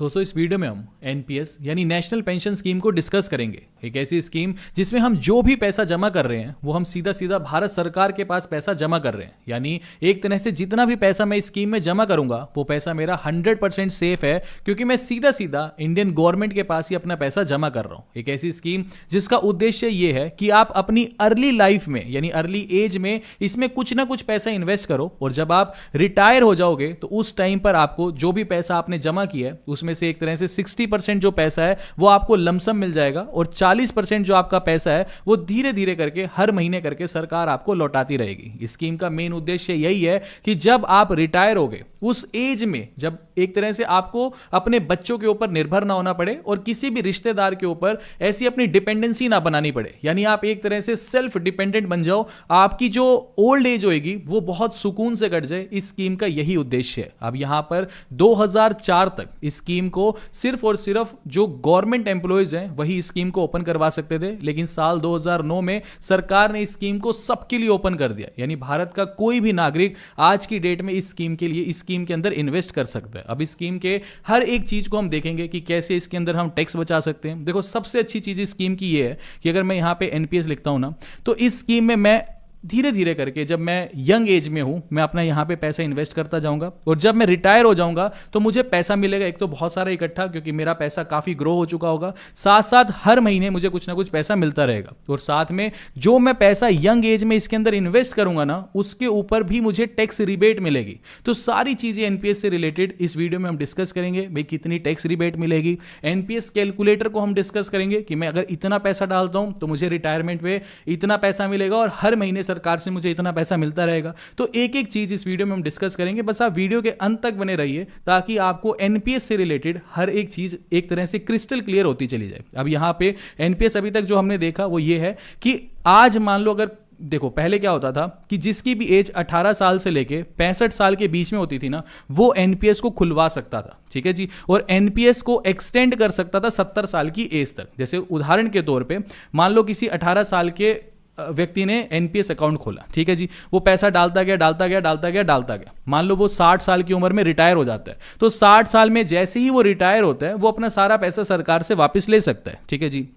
दोस्तों इस वीडियो में हम एनपीएस यानी नेशनल पेंशन स्कीम को डिस्कस करेंगे। एक ऐसी स्कीम जिसमें हम जो भी पैसा जमा कर रहे हैं वो हम सीधा सीधा भारत सरकार के पास पैसा जमा कर रहे हैं। यानी एक तरह से जितना भी पैसा मैं इस स्कीम में जमा करूंगा वो पैसा मेरा 100% सेफ है, क्योंकि मैं सीधा सीधा इंडियन गवर्नमेंट के पास ही अपना पैसा जमा कर रहा हूं। एक ऐसी स्कीम जिसका उद्देश्य ये है कि आप अपनी अर्ली लाइफ में यानी अर्ली एज में इसमें कुछ ना कुछ पैसा इन्वेस्ट करो, और जब आप रिटायर हो जाओगे तो उस टाइम पर आपको जो भी पैसा आपने जमा किया है उसमें से एक तरह से 60% जो पैसा है वो आपको लमसम मिल जाएगा, और 40% जो आपका पैसा है वो धीरे धीरे करके हर महीने करके सरकार आपको लौटाती रहेगी। इस स्कीम का मेन उद्देश्य यही है कि जब आप रिटायर होगे उस एज में, जब एक तरह से आपको अपने बच्चों के ऊपर निर्भर ना होना पड़े और किसी भी रिश्तेदार के ऊपर ऐसी अपनी डिपेंडेंसी ना बनानी पड़े, यानी आप एक तरह से सेल्फ डिपेंडेंट बन जाओ, आपकी जो ओल्ड एज होगी वो बहुत सुकून से कट जाए। इस स्कीम का यही उद्देश्य है। अब यहां पर 2004 तक इस स्कीम को सिर्फ और सिर्फ जो गवर्नमेंट एम्प्लॉयज हैं वही इस स्कीम को ओपन करवा सकते थे, लेकिन साल 2009 में सरकार ने इस स्कीम को सबके लिए ओपन कर दिया। यानी भारत का कोई भी नागरिक आज की डेट में इस स्कीम के लिए इस स्कीम के अंदर इन्वेस्ट कर सकता है। अब इस स्कीम के हर एक चीज को हम देखेंगे कि कैसे इसके अंदर हम टैक्स बचा सकते हैं। देखो सबसे अच्छी चीज इस स्कीम की ये है कि अगर मैं यहां पे एनपीएस लिखता हूं ना, तो इस स्कीम में मैं धीरे धीरे करके जब मैं यंग एज में हूं मैं अपना यहां पे पैसा इन्वेस्ट करता जाऊंगा, और जब मैं रिटायर हो जाऊंगा तो मुझे पैसा मिलेगा एक तो बहुत सारा इकट्ठा, क्योंकि मेरा पैसा काफी ग्रो हो चुका होगा, साथ साथ हर महीने मुझे कुछ ना कुछ पैसा मिलता रहेगा, और साथ में जो मैं पैसा यंग एज में इसके अंदर इन्वेस्ट करूंगा ना उसके ऊपर भी मुझे टैक्स रिबेट मिलेगी। तो सारी चीजें एनपीएस से रिलेटेड इस वीडियो में हम डिस्कस करेंगे। भाई कितनी टैक्स रिबेट मिलेगी, एनपीएस कैलकुलेटर को हम डिस्कस करेंगे कि मैं अगर इतना पैसा डालता हूं तो मुझे रिटायरमेंट पे इतना पैसा मिलेगा और हर महीने सरकार से मुझे इतना पैसा मिलता रहेगा। तो एक एक चीज इस वीडियो में हम डिस्कस करेंगे। बस आप वीडियो के अंत तक बने रहिए ताकि आपको एनपीएस से रिलेटेड हर एक चीज एक तरह से क्रिस्टल क्लियर होती चली जाए। अब यहां पे एनपीएस अभी तक जो हमने देखा वो ये है कि आज मान लो, अगर देखो पहले क्या होता था कि जिसकी भी एज 18 साल से लेके 65 साल के बीच में होती थी ना, वो एनपीएस को खुलवा सकता था। ठीक है जी, और एनपीएस को एक्सटेंड कर सकता था 70 साल की एज तक। जैसे उदाहरण के तौर पे मान लो किसी 18 साल के व्यक्ति ने एनपीएस अकाउंट खोला, ठीक है जी, वो पैसा डालता गया, मान लो वो 60 साल की उम्र में रिटायर हो जाता है, तो 60 साल में जैसे ही वो रिटायर होता है वो अपना सारा पैसा सरकार से वापस ले सकता है। ठीक है जी,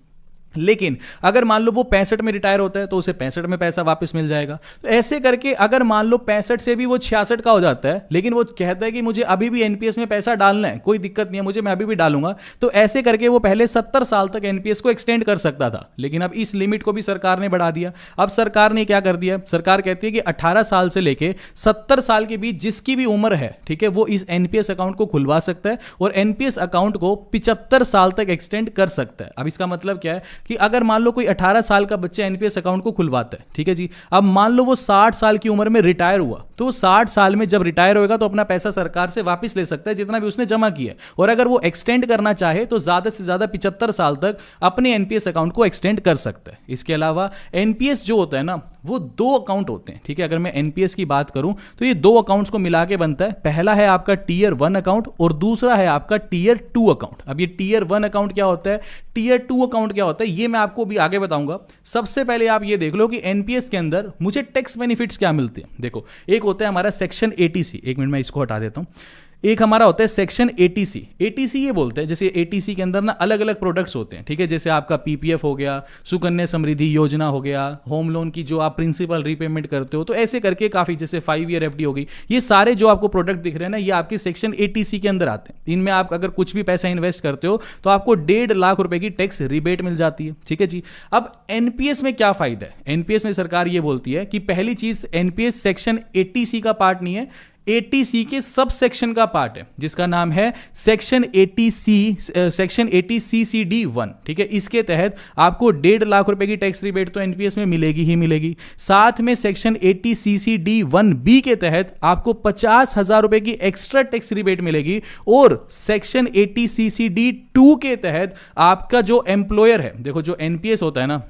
लेकिन अगर मान लो वो 65 में रिटायर होता है तो उसे 65 में पैसा वापस मिल जाएगा। तो ऐसे करके अगर मान लो 65 से भी वो 66 का हो जाता है, लेकिन वो कहता है कि मुझे अभी भी एनपीएस में पैसा डालना है, कोई दिक्कत नहीं है मुझे, मैं अभी भी डालूंगा, तो ऐसे करके वो पहले 70 साल तक एनपीएस को एक्सटेंड कर सकता था। लेकिन अब इस लिमिट को भी सरकार ने बढ़ा दिया। अब सरकार ने क्या कर दिया, सरकार कहती है कि 18 साल से लेके 70 साल के बीच जिसकी भी उम्र है, ठीक है, वो इस एनपीएस अकाउंट को खुलवा सकता है और एनपीएस अकाउंट को 75 साल तक एक्सटेंड कर सकता है। अब इसका मतलब क्या है कि अगर मान लो कोई 18 साल का बच्चा एनपीएस अकाउंट को खुलवाता है, ठीक है जी, अब मान लो वो 60 साल की उम्र में रिटायर हुआ, तो 60 साल में जब रिटायर होगा तो अपना पैसा सरकार से वापस ले सकता है जितना भी उसने जमा किया है, और अगर वो एक्सटेंड करना चाहे तो ज्यादा से ज्यादा 75 साल तक अपने एनपीएस अकाउंट को एक्सटेंड कर सकता है। इसके अलावा एनपीएस जो होता है ना वो 2 अकाउंट होते हैं। ठीक है, अगर मैं एनपीएस की बात करूं तो ये 2 अकाउंट्स को मिला के बनता है। पहला है आपका टीयर 1 अकाउंट और दूसरा है आपका टीयर 2 अकाउंट। अब ये टीयर 1 अकाउंट क्या होता है, टीयर 2 अकाउंट क्या होता है, ये मैं आपको भी आगे बताऊंगा। सबसे पहले आप ये देख लो कि एनपीएस के अंदर मुझे टैक्स बेनिफिट्स क्या मिलते हैं। देखो एक होता है हमारा सेक्शन 80C, एक मिनट में इसको हटा देता हूं। एक हमारा होता है सेक्शन 80C। 80C ये बोलते हैं, जैसे 80C के अंदर ना अलग अलग प्रोडक्ट्स होते हैं, ठीक है, जैसे आपका पीपीएफ हो गया, सुकन्या समृद्धि योजना हो गया, होम लोन की जो आप प्रिंसिपल रीपेमेंट करते हो, तो ऐसे करके काफी, जैसे 5 ईयर एफडी हो गई, ये सारे जो आपको प्रोडक्ट दिख रहे हैं ना ये आपके सेक्शन 80C के अंदर आते हैं। इनमें आप अगर कुछ भी पैसा इन्वेस्ट करते हो तो आपको 1.5 लाख रुपए की टैक्स रिबेट मिल जाती है। ठीक है जी, अब एनपीएस में क्या फायदा है, एनपीएस में सरकार ये बोलती है कि पहली चीज एनपीएस सेक्शन 80C का पार्ट नहीं है, 80C के सब सेक्शन का पार्ट है जिसका नाम है सेक्शन 80CCD1। ठीक है, इसके तहत आपको 1.5 लाख रुपए की टैक्स रिबेट तो एनपीएस में मिलेगी ही मिलेगी। साथ में सेक्शन 80CCD1B के तहत आपको 50,000 रुपए की एक्स्ट्रा टैक्स रिबेट मिलेगी, और सेक्शन 80CCD2 के तहत आपका जो एम्प्लॉयर है, देखो जो एनपीएस होता है ना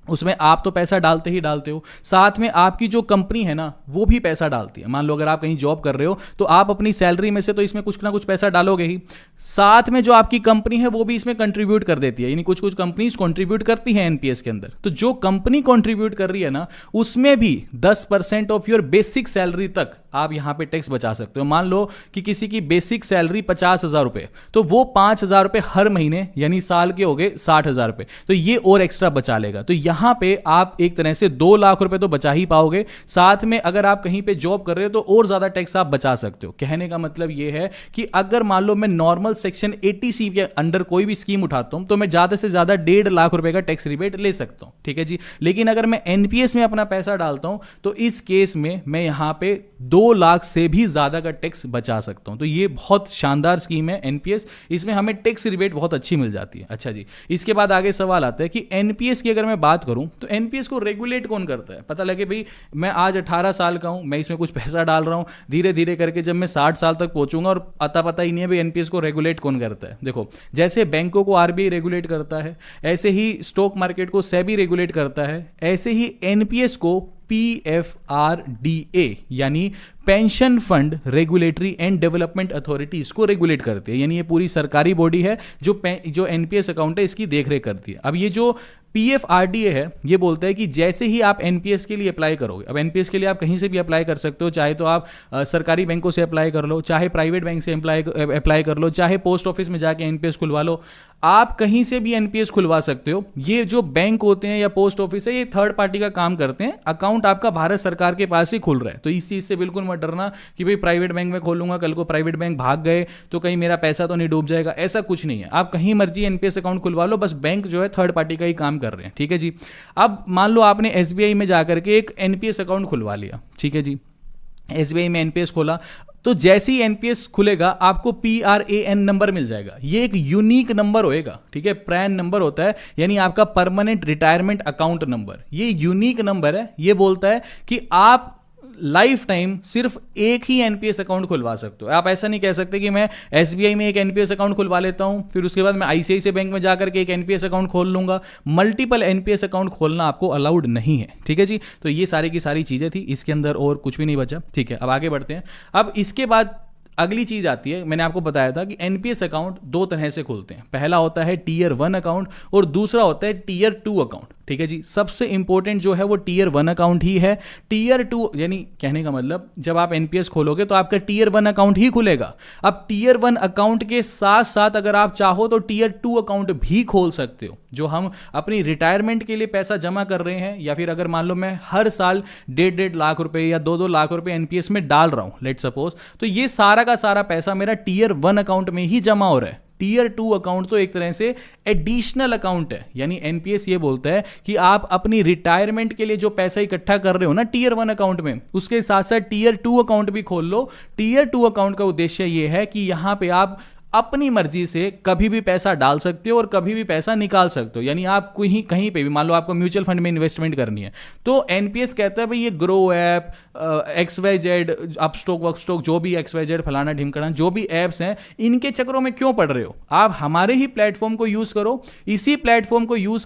उसमें आप तो पैसा डालते ही डालते हो, साथ में आपकी जो कंपनी है ना वो भी पैसा डालती है। मान लो अगर आप कहीं जॉब कर रहे हो तो आप अपनी सैलरी में से तो इसमें कुछ ना कुछ पैसा डालोगे ही, साथ में जो आपकी कंपनी है वो भी इसमें कंट्रीब्यूट कर देती है, यानी कुछ कुछ कंपनीज कंट्रीब्यूट करती हैं एनपीएस के अंदर। तो जो कंपनी कंट्रीब्यूट कर रही है ना उसमें भी 10% ऑफ योर बेसिक सैलरी तक आप यहाँ पे टैक्स बचा सकते हो। मान लो कि किसी की बेसिक सैलरी 50,000 रुपए, तो वो 5,000 रुपए हर महीने यानी साल के हो गए 60,000 रुपए, तो ये और एक्स्ट्रा बचा लेगा। तो यहाँ पे आप एक तरह से 2 लाख रुपए तो बचा ही पाओगे, साथ में अगर आप कहीं पे जॉब कर रहे हो तो और ज्यादा टैक्स आप बचा सकते हो। कहने का मतलब ये है कि अगर मान लो मैं नॉर्मल सेक्शन 80C के अंडर कोई भी स्कीम उठाता हूं तो मैं ज्यादा से ज्यादा 1.5 लाख रुपए का टैक्स रिबेट ले सकता हूं, ठीक है जी। लेकिन अगर मैं एनपीएस में अपना पैसा डालता हूं तो इस केस में मैं यहां पे 2 लाख से भी ज्यादा का टैक्स बचा सकता हूं। तो ये बहुत शानदार स्कीम है एनपीएस, इसमें हमें टैक्स रिबेट बहुत अच्छी मिल जाती है। अच्छा जी, इसके बाद आगे सवाल आता है कि एनपीएस की अगर मैं बात करूं तो एनपीएस को रेगुलेट कौन करता है। पता लगे भाई मैं आज 18 साल का हूं, मैं इसमें कुछ पैसा डाल रहा हूं, धीरे धीरे करके जब मैं 60 साल तक पहुंचूंगा और अता पता ही नहीं है भाई एनपीएस को रेगुलेट कौन करता है। देखो, जैसे बैंकों को आरबीआई रेगुलेट करता है, ऐसे ही स्टॉक मार्केट को सेबी रेगुलेट करता है, ऐसे ही एनपीएस को पीएफआरडीए यानी pension fund regulatory and development authority इसको रेगुलेट करती है। यानी ये पूरी सरकारी बॉडी है जो एनपीएस अकाउंट है इसकी देखरेख करती है। अब ये जो पीएफआरडीए है ये बोलता है कि जैसे ही आप एनपीएस के लिए अप्लाई करोगे, अब एनपीएस के लिए आप कहीं से भी अप्लाई कर सकते हो, चाहे तो आप सरकारी बैंकों से अप्लाई कर लो, चाहे प्राइवेट बैंक से अप्लाई कर लो, चाहे पोस्ट ऑफिस में जाके एनपीएस खुलवा लो, आप कहीं से भी एनपीएस खुलवा सकते हो। ये जो बैंक होते हैं या पोस्ट ऑफिस है ये थर्ड पार्टी का काम करते हैं, अकाउंट आपका भारत सरकार के पास ही खुल रहा है। तो इस चीज से बिल्कुल मत डरना कि भाई प्राइवेट बैंक में खोलूंगा, कल को प्राइवेट बैंक भाग गए तो कहीं मेरा पैसा तो नहीं डूब जाएगा, ऐसा कुछ नहीं है। आप कहीं मर्जी एनपीएस अकाउंट खुलवा लो, बस बैंक जो है थर्ड पार्टी का ही काम कर रहे हैं, ठीक है जी। अब मान लो आपने एसबीआई में जाकर के एक एनपीएस अकाउंट खुलवा लिया, ठीक है जी, एसबीआई में एनपीएस खोला, तो जैसे ही एनपीएस खुलेगा आपको पीआरएएन नंबर मिल जाएगा। ये एक यूनिक नंबर होएगा, ठीक है, प्रैन नंबर होता है, यानी आपका परमानेंट रिटायरमेंट अकाउंट नंबर। ये यूनिक नंबर है, ये बोलता है कि आप लाइफ टाइम सिर्फ एक ही एनपीएस अकाउंट खुलवा सकते हो। आप ऐसा नहीं कह सकते कि मैं एसबीआई में एक एनपीएस अकाउंट खुलवा लेता हूं, फिर उसके बाद मैं आईसीआईसीआई बैंक में जाकर के एक एनपीएस अकाउंट खोल लूंगा। मल्टीपल एनपीएस अकाउंट खोलना आपको अलाउड नहीं है, ठीक है जी। तो ये सारी की सारी चीजें थी, इसके अंदर और कुछ भी नहीं बचा, ठीक है। अब आगे बढ़ते हैं। अब इसके बाद अगली चीज आती है, मैंने आपको बताया था कि एनपीएस अकाउंट 2 तरह से खुलते हैं। पहला होता है टीयर 1 अकाउंट और दूसरा होता है टीयर 2 अकाउंट, ठीक है जी। सबसे इंपॉर्टेंट जो है वो टीयर 1 अकाउंट ही है। टीयर 2 यानी कहने का मतलब जब आप एनपीएस खोलोगे तो आपका टीयर 1 अकाउंट ही खुलेगा। अब टीयर 1 अकाउंट के साथ साथ अगर आप चाहो तो टीयर 2 अकाउंट भी खोल सकते हो, जो हम अपनी रिटायरमेंट के लिए पैसा जमा कर रहे हैं, या फिर अगर मान लो मैं हर साल 1.5 लाख रुपए या 2-2 लाख रुपए एनपीएस में डाल रहा हूं, लेट सपोज, तो ये सारा का सारा पैसा मेरा टीयर 1 अकाउंट में ही जमा हो रहा है। टीयर 2 अकाउंट तो एक तरह से एडिशनल अकाउंट है, यानी एनपीएस ये बोलता है कि आप अपनी रिटायरमेंट के लिए जो पैसा इकट्ठा कर रहे हो ना टीयर 1 अकाउंट में, उसके साथ साथ टीयर 2 अकाउंट भी खोल लो। टीयर 2 अकाउंट का उद्देश्य ये है कि यहां पे आप अपनी मर्जी से कभी भी पैसा डाल सकते हो और कभी भी पैसा निकाल सकते हो। यानी आप कहीं पे भी, मान लो आपको म्यूचुअल फंड में इन्वेस्टमेंट करनी है तो एनपीएस कहता है भाई ये ग्रो ऐप, XYZ, अपस्टॉक वर्कस्टॉक, जो भी XYZ फलाना ढिमकड़ा, जो भी ऐप्स हैं, इनके चक्रों में क्यों पड़ रहे हो। आप हमारे ही प्लेटफॉर्म को यूज करो, इसी प्लेटफॉर्म को यूज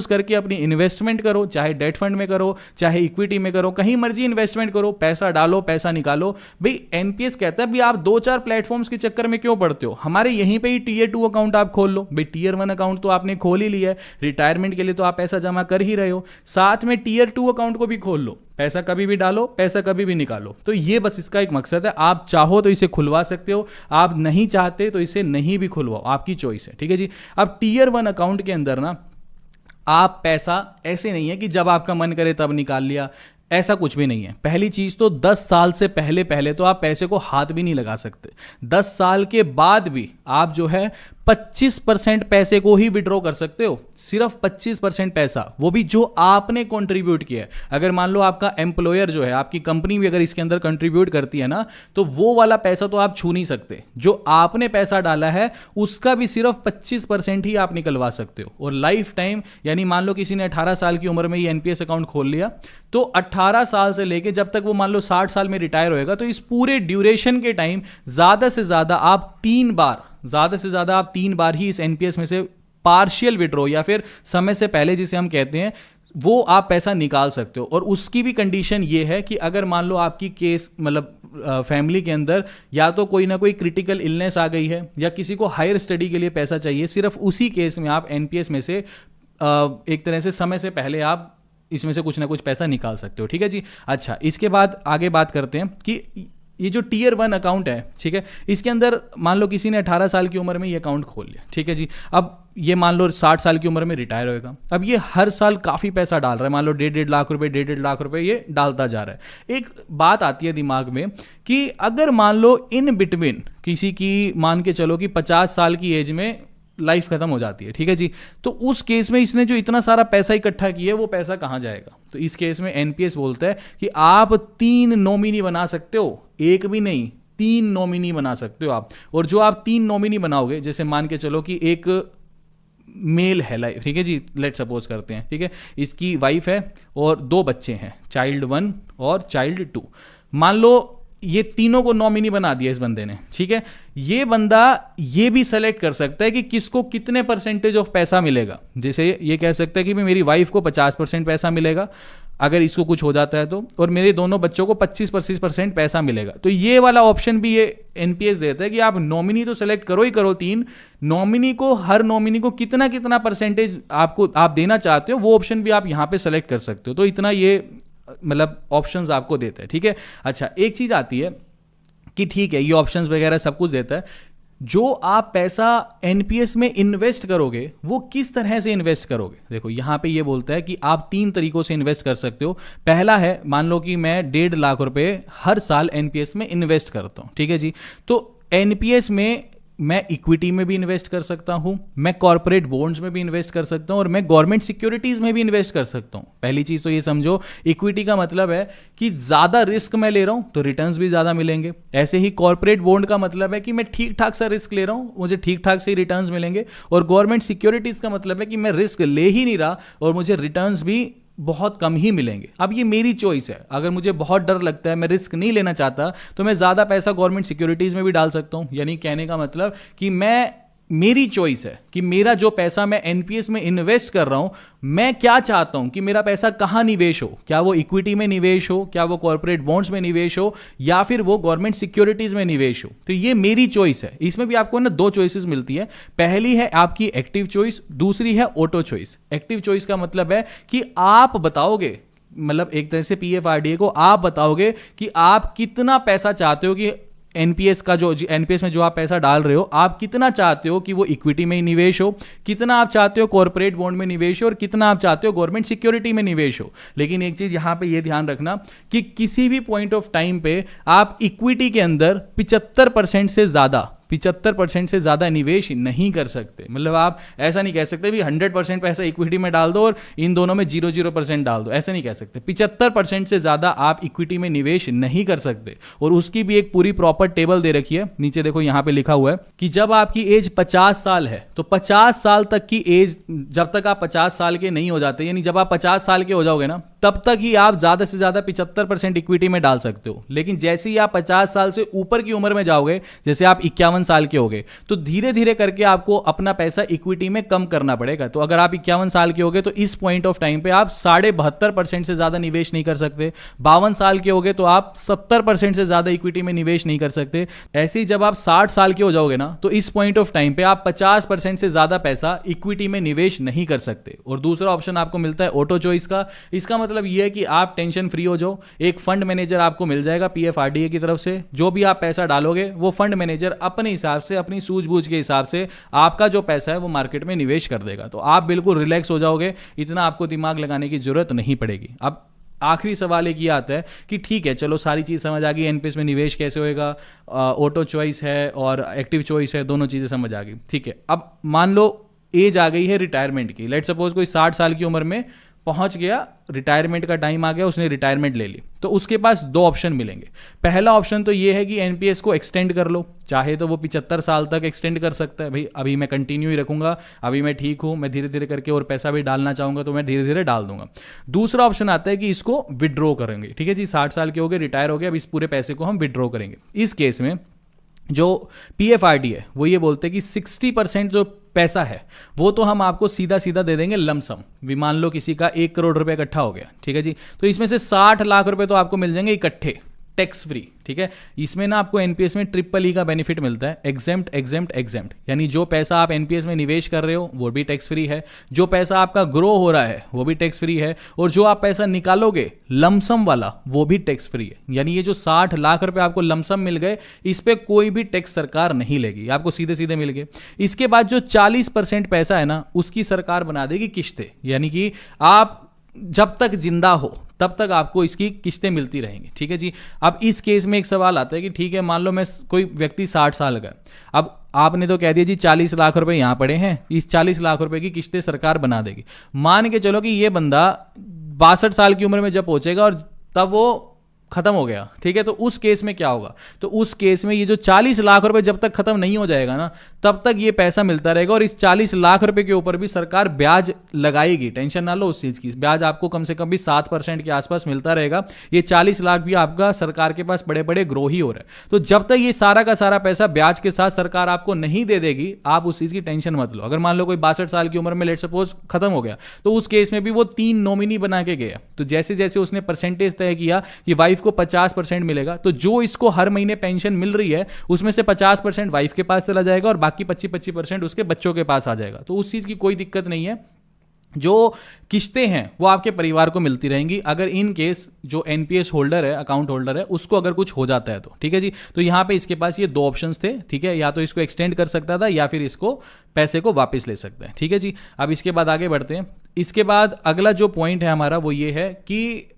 करके अपनी इन्वेस्टमेंट करो, चाहे डेट फंड में करो, चाहे इक्विटी में करो, कहीं मर्जी इन्वेस्टमेंट करो, पैसा डालो, पैसा निकालो। भाई एनपीएस कहता है भाई आप 2-4 प्लेटफॉर्म्स के चक्कर में क्यों पड़ते हो, हमारे यहीं पे ही टीयर 2 अकाउंट आप खोल लो। भाई टीयर 1 अकाउंट तो आपने खोल ही लिया है, रिटायरमेंट के लिए तो आप पैसा जमा कर ही रहे हो, साथ में टीयर 2 अकाउंट को भी खोल लो, पैसा कभी भी डालो, पैसा कभी भी निकालो। तो ये बस इसका एक मकसद है। आप चाहो तो इसे खुलवा सकते हो, आप नहीं चाहते तो इसे नहीं भी खुलवाओ, आपकी चॉइस है, ठीक है जी। अब टीयर 1 अकाउंट के अंदर ना आप पैसा ऐसे नहीं है कि जब आपका मन करे तब निकाल लिया, ऐसा कुछ भी नहीं है। पहली चीज तो 10 साल से पहले तो आप पैसे को हाथ भी नहीं लगा सकते। 10 साल के बाद भी आप जो है 25% पैसे को ही विड्रॉ कर सकते हो, सिर्फ 25% पैसा, वो भी जो आपने कंट्रीब्यूट किया है। अगर मान लो आपका एम्प्लॉयर जो है, आपकी कंपनी भी अगर इसके अंदर कंट्रीब्यूट करती है ना, तो वो वाला पैसा तो आप छू नहीं सकते। जो आपने पैसा डाला है उसका भी सिर्फ 25% ही आप निकलवा सकते हो। और लाइफ टाइम, यानी मान लो किसी ने 18 साल की उम्र में ये एनपीएस अकाउंट खोल लिया, तो 18 साल से लेके जब तक वो मान लो 60 साल में रिटायर होएगा, तो इस पूरे ड्यूरेशन के टाइम ज्यादा से ज्यादा आप 3 बार ही इस एनपीएस में से पार्शियल विड्रॉ या फिर समय से पहले जिसे हम कहते हैं, वो आप पैसा निकाल सकते हो। और उसकी भी कंडीशन ये है कि अगर मान लो आपकी केस मतलब फैमिली के अंदर या तो कोई ना कोई क्रिटिकल इलनेस आ गई है या किसी को हायर स्टडी के लिए पैसा चाहिए, सिर्फ उसी केस में आप एनपीएस में से एक तरह से समय से पहले आप इसमें से कुछ ना कुछ पैसा निकाल सकते हो, ठीक है जी। अच्छा, इसके बाद आगे बात करते हैं कि ये जो टियर 1 अकाउंट है, ठीक है, इसके अंदर मान लो किसी ने 18 साल की उम्र में ये अकाउंट खोल लिया, ठीक है जी। अब ये मान लो 60 साल की उम्र में रिटायर होएगा। अब ये हर साल काफ़ी पैसा डाल रहा है, मान लो 1.5 लाख रुपए, 1.5 लाख रुपए ये डालता जा रहा है। एक बात आती है दिमाग में कि अगर मान लो इन बिटवीन किसी की, मान के चलो कि 50 साल की एज में लाइफ खत्म हो जाती है, ठीक है जी, तो उस केस में इसने जो इतना सारा पैसा इकट्ठा किया है वो पैसा कहाँ जाएगा? तो इस केस में एनपीएस बोलता है कि आप 3 नॉमिनी बना सकते हो, एक भी नहीं, 3 नॉमिनी बना सकते हो आप। और जो आप 3 नॉमिनी बनाओगे, जैसे मान के चलो कि एक मेल है लाइफ, ठीक है जी, लेट सपोज करते हैं, ठीक है, इसकी वाइफ है और 2 बच्चे हैं, चाइल्ड 1 और चाइल्ड 2। मान लो ये तीनों को नॉमिनी बना दिया इस बंदे ने, ठीक है। ये बंदा ये भी सेलेक्ट कर सकता है कि किसको कितने परसेंटेज ऑफ पैसा मिलेगा। जैसे ये कह सकता है कि मेरी वाइफ को 50% पैसा मिलेगा अगर इसको कुछ हो जाता है तो, और मेरे दोनों बच्चों को 25% पैसा मिलेगा। तो ये वाला ऑप्शन भी ये एनपीएस देता है कि आप नॉमिनी तो सेलेक्ट करो ही करो 3, नॉमिनी को, हर नॉमिनी को कितना कितना परसेंटेज आपको आप देना चाहते हो वो ऑप्शन भी आप यहाँ पे सेलेक्ट कर सकते हो। तो इतना ये मतलब ऑप्शंस आपको देता है, ठीक है। अच्छा, एक चीज आती है कि ठीक है ये ऑप्शंस वगैरह सब कुछ देता है, जो आप पैसा एनपीएस में इन्वेस्ट करोगे वो किस तरह से इन्वेस्ट करोगे। देखो यहां पे ये बोलता है कि आप 3 तरीकों से इन्वेस्ट कर सकते हो। पहला है, मान लो कि मैं 1.5 लाख रुपए हर साल एनपीएस में इन्वेस्ट करता हूं, ठीक है जी। तो एनपीएस में मैं इक्विटी में भी इन्वेस्ट कर सकता हूं, मैं कॉर्पोरेट बॉन्ड्स में भी इन्वेस्ट कर सकता हूं, और मैं गवर्नमेंट सिक्योरिटीज में भी इन्वेस्ट कर सकता हूं। पहली चीज तो ये समझो, इक्विटी का मतलब है कि ज्यादा रिस्क मैं ले रहा हूं तो रिटर्न्स भी ज्यादा मिलेंगे। ऐसे ही कॉर्पोरेट बॉन्ड का मतलब है कि मैं ठीक ठाक सा रिस्क ले रहा हूं, मुझे ठीक ठाक से ही रिटर्न्स मिलेंगे। और गवर्नमेंट सिक्योरिटीज का मतलब है कि मैं रिस्क ले ही नहीं रहा और मुझे रिटर्न्स भी बहुत कम ही मिलेंगे। अब ये मेरी चॉइस है, अगर मुझे बहुत डर लगता है, मैं रिस्क नहीं लेना चाहता, तो मैं ज्यादा पैसा गवर्नमेंट सिक्योरिटीज में भी डाल सकता हूं। यानी कहने का मतलब कि मेरी चॉइस है कि मेरा जो पैसा मैं एनपीएस में इन्वेस्ट कर रहा हूं, मैं क्या चाहता हूं कि मेरा पैसा कहां निवेश हो, क्या वो इक्विटी में निवेश हो, क्या वो कॉर्पोरेट बॉन्ड्स में निवेश हो, या फिर वो गवर्नमेंट सिक्योरिटीज में निवेश हो। तो ये मेरी चॉइस है। इसमें भी आपको ना 2 चॉइसेस मिलती है। पहली है आपकी एक्टिव चॉइस, दूसरी है ऑटो चॉइस। एक्टिव चॉइस का मतलब है कि आप बताओगे, मतलब एक तरह से पीएफआरडीए को आप बताओगे कि आप कितना पैसा चाहते हो कि एनपीएस में जो आप पैसा डाल रहे हो, आप कितना चाहते हो कि वो इक्विटी में निवेश हो, कितना आप चाहते हो कॉर्पोरेट बॉन्ड में निवेश हो, और कितना आप चाहते हो गवर्नमेंट सिक्योरिटी में निवेश हो। लेकिन एक चीज यहां पे ये ध्यान रखना कि किसी भी पॉइंट ऑफ टाइम पे आप इक्विटी के अंदर 75% से ज्यादा निवेश नहीं कर सकते। मतलब आप ऐसा नहीं कह सकते भी 100% पैसा इक्विटी में डाल दो और इन दोनों में 0% डाल दो, ऐसा नहीं कह सकते। 75% से ज्यादा आप इक्विटी में निवेश नहीं कर सकते। और उसकी भी एक पूरी प्रॉपर टेबल दे रखी है, नीचे देखो यहां पे लिखा हुआ है कि जब आपकी एज 50 साल है तो 50 साल तक की एज, जब तक आप 50 साल के नहीं हो जाते, यानी जब आप 50 साल के हो जाओगे ना, तब तक ही आप ज्यादा से ज्यादा 75% इक्विटी में डाल सकते हो। लेकिन जैसे ही आप 50 साल से ऊपर की उम्र में जाओगे, जैसे आप 51 साल के हो गए, तो धीरे धीरे करके आपको अपना पैसा इक्विटी में कम करना पड़ेगा। तो अगर आप 51 साल के हो गए तो इस पॉइंट ऑफ टाइम पे आप 72.5% से ज्यादा निवेश नहीं कर सकते। 52 साल के हो गए तो आप 70% से ज्यादा इक्विटी में निवेश नहीं कर सकते। ऐसे ही जब आप 60 साल के हो जाओगे ना, तो इस पॉइंट ऑफ टाइम पे आप 50% से ज्यादा पैसा इक्विटी में निवेश नहीं कर सकते। और दूसरा ऑप्शन आपको मिलता है ऑटो चॉइस का। इसका मतलब यह है कि आप टेंशन फ्री हो जाओ, एक फंड मैनेजर आपको मिल जाएगा पीएफआरडीए की तरफ से। जो भी आप पैसा डालोगे वो फंड मैनेजर अपने हिसाब से, अपनी सूझबूझ के हिसाब से आपका जो पैसा है वो मार्केट में निवेश कर देगा। तो आप बिल्कुल रिलैक्स हो जाओगे, इतना आपको दिमाग लगाने की जरूरत नहीं पड़ेगी। अब आखिरी सवाल एक ये आता है कि ठीक है, चलो सारी चीज समझ आ गई, एनपीएस में निवेश कैसे होएगा, ऑटो चॉइस है और एक्टिव चॉइस है, दोनों चीजें समझ आ गई, ठीक है। अब मान लो एज आ गई है रिटायरमेंट की, लेट सपोज कोई 60 साल की उम्र में पहुंच गया, रिटायरमेंट का टाइम आ गया, उसने रिटायरमेंट ले ली, तो उसके पास 2 ऑप्शन मिलेंगे। पहला ऑप्शन तो ये है कि एनपीएस को एक्सटेंड कर लो, चाहे तो वो 75 साल तक एक्सटेंड कर सकता है, भाई अभी मैं कंटिन्यू ही रखूंगा, अभी मैं ठीक हूं, मैं धीरे धीरे करके और पैसा भी डालना चाहूंगा तो मैं धीरे धीरे डाल दूंगा। दूसरा ऑप्शन आता है कि इसको विड्रॉ करेंगे, ठीक है जी, 60 साल के हो गए, रिटायर हो गए, अब इस पूरे पैसे को हम विड्रॉ करेंगे। इस केस में जो पीएफआरडी है वो ये बोलते हैं कि 60% जो पैसा है वो तो हम आपको सीधा सीधा दे देंगे लमसम। भी मान लो किसी का 1 करोड़ रुपए इकट्ठा हो गया, ठीक है जी, तो इसमें से 60 लाख रुपए तो आपको मिल जाएंगे इकट्ठे, टैक्स फ्री, ठीक है। इसमें ना आपको एनपीएस में ट्रिपल ई का बेनिफिट मिलता है, एग्जेम्प्ट एग्जेम्प्ट एग्जेम्प्ट, यानी जो पैसा आप एनपीएस में निवेश कर रहे हो वो भी टैक्स फ्री है, जो पैसा आपका ग्रो हो रहा है वो भी टैक्स फ्री है, और जो आप पैसा निकालोगे लमसम वाला वो भी टैक्स फ्री है। यानी ये जो 60 लाख रुपए आपको लमसम मिल गए, इस पे कोई भी टैक्स सरकार नहीं लेगी, आपको सीधे सीधे मिल गए। इसके बाद जो 40% पैसा है ना, उसकी सरकार बना देगी किस्तें, यानी कि आप जब तक जिंदा हो तब तक आपको इसकी किस्तें मिलती रहेंगी, ठीक है जी। अब इस केस में एक सवाल आता है कि ठीक है, मान लो मैं कोई व्यक्ति 60 साल का, अब आपने तो कह दिया जी 40 लाख रुपए यहां पड़े हैं, इस 40 लाख रुपए की किस्तें सरकार बना देगी। मान के चलो कि ये बंदा 62 साल की उम्र में जब पहुंचेगा और तब वो खत्म हो गया, ठीक है, तो उस केस में क्या होगा? तो उस केस में ये जो 40 लाख रुपए जब तक खत्म नहीं हो जाएगा ना, तब तक ये पैसा मिलता रहेगा, और इस 40 लाख रुपए के ऊपर भी सरकार ब्याज लगाएगी, टेंशन ना लो उस चीज की। ब्याज आपको कम से कम भी 7% के आसपास मिलता रहेगा। ये 40 लाख भी आपका सरकार के पास बड़े बड़े ग्रो ही हो रहा है। तो जब तक ये सारा का सारा पैसा ब्याज के साथ सरकार आपको नहीं दे देगी, आप उस चीज की टेंशन मत लो। अगर मान लो कोई 62 साल की उम्र में लेट सपोज खत्म हो गया, तो उस केस में भी वो 3 नॉमिनी बना के गया, तो जैसे जैसे उसने परसेंटेज तय किया कि वाइफ को 50% मिलेगा, तो जो इसको हर महीने पेंशन मिल रही है उसमें से 50% वाइफ के पास चला जाएगा और बाकी 25% उसके बच्चों के पास आ जाएगा। तो उस चीज की कोई दिक्कत नहीं है, जो किस्तें हैं वो आपके परिवार को मिलती रहेंगी, अगर इन केस जो एनपीएस होल्डर है, अकाउंट होल्डर है, उसको अगर कुछ हो जाता है तो, ठीक है जी। तो यहां पे इसके पास ये 2 ऑप्शंस थे, ठीक है, या तो इसको एक्सटेंड कर सकता था या फिर इसको पैसे को वापस ले सकता है, ठीक है जी। अब इसके बाद आगे बढ़ते हैं। इसके बाद अगला जो पॉइंट है हमारा वो ये है कि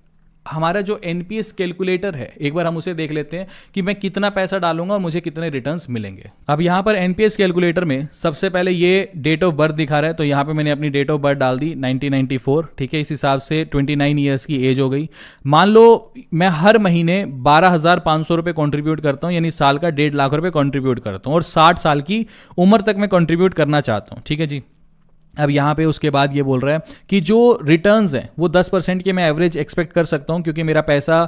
हमारा जो एनपीएस कैलकुलेटर है, एक बार हम उसे देख लेते हैं कि मैं कितना पैसा डालूंगा और मुझे कितने रिटर्न्स मिलेंगे। अब यहां पर एनपीएस कैलकुलेटर में सबसे पहले ये डेट ऑफ बर्थ दिखा रहा है, तो यहां पे मैंने अपनी डेट ऑफ बर्थ डाल दी 1994, ठीक है। इस हिसाब से 29 ईयर्स की एज हो गई। मान लो मैं हर महीने 12,500 रुपये कॉन्ट्रीब्यूट करता हूं, यानी साल का 1.5 लाख रुपये कॉन्ट्रीब्यूट करता हूं, और 60 साल की उम्र तक मैं कॉन्ट्रीब्यूट करना चाहता हूं, ठीक है जी। अब यहाँ पे उसके बाद ये बोल रहा है कि जो रिटर्न्स हैं वो 10% के मैं एवरेज एक्सपेक्ट कर सकता हूँ, क्योंकि मेरा पैसा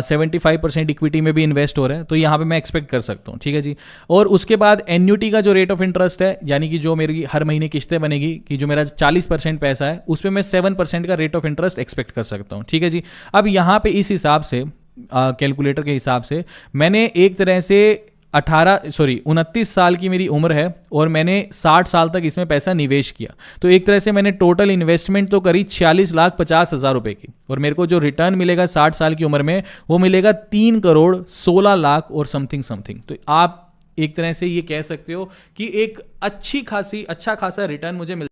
75% इक्विटी में भी इन्वेस्ट हो रहा है, तो यहाँ पे मैं एक्सपेक्ट कर सकता हूँ, ठीक है जी। और उसके बाद एन्युटी का जो रेट ऑफ इंटरेस्ट है, यानी कि जो मेरी हर महीने किस्तें बनेगी, कि जो मेरा 40% पैसा है उस पर मैं 7% का रेट ऑफ इंटरेस्ट एक्सपेक्ट कर सकता हूँ, ठीक है जी। अब यहाँ पे इस हिसाब से कैलकुलेटर के हिसाब से मैंने एक तरह से 29 साल की मेरी उम्र है और मैंने 60 साल तक इसमें पैसा निवेश किया, तो एक तरह से मैंने टोटल इन्वेस्टमेंट तो करी 46,50,000 रुपए की, और मेरे को जो रिटर्न मिलेगा 60 साल की उम्र में वो मिलेगा 3,16,00,000 और समथिंग। तो आप एक तरह से ये कह सकते हो कि एक अच्छा खासा रिटर्न मुझे मिल